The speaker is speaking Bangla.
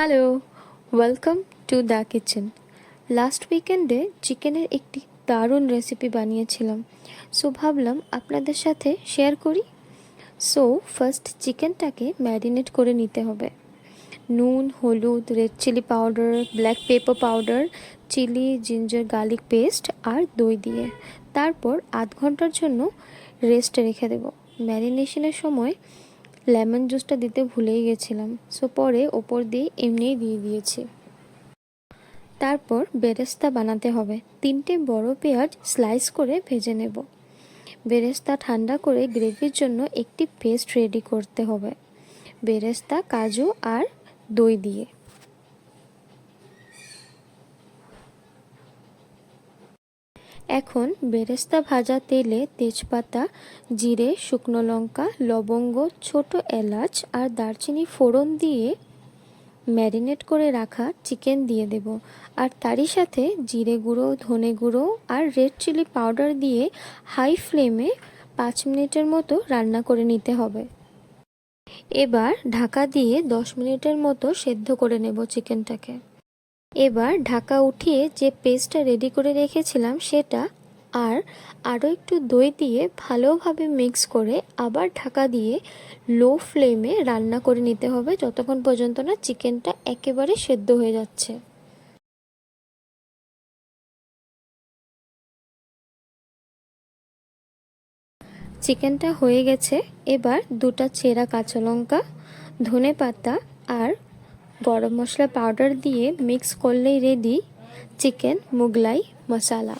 Hello, welcome to the kitchen. Last উইকেন্ডে চিকেনের একটি দারুণ রেসিপি বানিয়েছিলাম, সো ভাবলাম আপনাদের সাথে শেয়ার করি। সো ফার্স্ট চিকেনটাকে ম্যারিনেট করে নিতে হবে নুন, হলুদ, red chilli powder, black pepper powder, chilli, ginger garlic paste আর দই দিয়ে। তারপর আধ ঘন্টার জন্য রেস্টে রেখে দেব। ম্যারিনেশনের সময় লেমন জুসটা দিতে ভুলেই গেছিলাম, সো পরে ওপর দিয়ে এমনিই দিয়ে দিয়েছি। তারপর বেরেস্তা বানাতে হবে। 3টে বড় পেঁয়াজ স্লাইস করে ভেজে নেব। বেরেস্তা ঠান্ডা করে গ্রেভির জন্য একটি পেস্ট রেডি করতে হবে, বেরেস্তা, কাজু আর দই দিয়ে। এখন বেরেস্তা ভাজা তেলে তেজপাতা, জিরে, শুকনো লঙ্কা, লবঙ্গ, ছোট এলাচ আর দারচিনি ফোড়ন দিয়ে ম্যারিনেট করে রাখা চিকেন দিয়ে দেব। আর তারই সাথে জিরে গুঁড়ো, ধনে গুঁড়ো আর রেড চিলি পাউডার দিয়ে হাই ফ্লেমে 5 মিনিটের মতো রান্না করে নিতে হবে। এবার ঢাকা দিয়ে 10 মিনিটের মতো সেদ্ধ করে নেব চিকেনটাকে। এবার ঢাকা উঠিয়ে যে পেস্টটা রেডি করে রেখেছিলাম সেটা আর আরও একটু দই দিয়ে ভালোভাবে মিক্স করে আবার ঢাকা দিয়ে লো ফ্লেমে রান্না করে নিতে হবে যতক্ষণ পর্যন্ত না চিকেনটা একেবারে সেদ্ধ হয়ে যাচ্ছে। চিকেনটা হয়ে গেছে। এবার 2টা চেরা কাঁচা লঙ্কা, ধনে পাতা আর গরম মশলা পাউডার দিয়ে মিক্স করলেই রেডি চিকেন মোগলাই মশলা।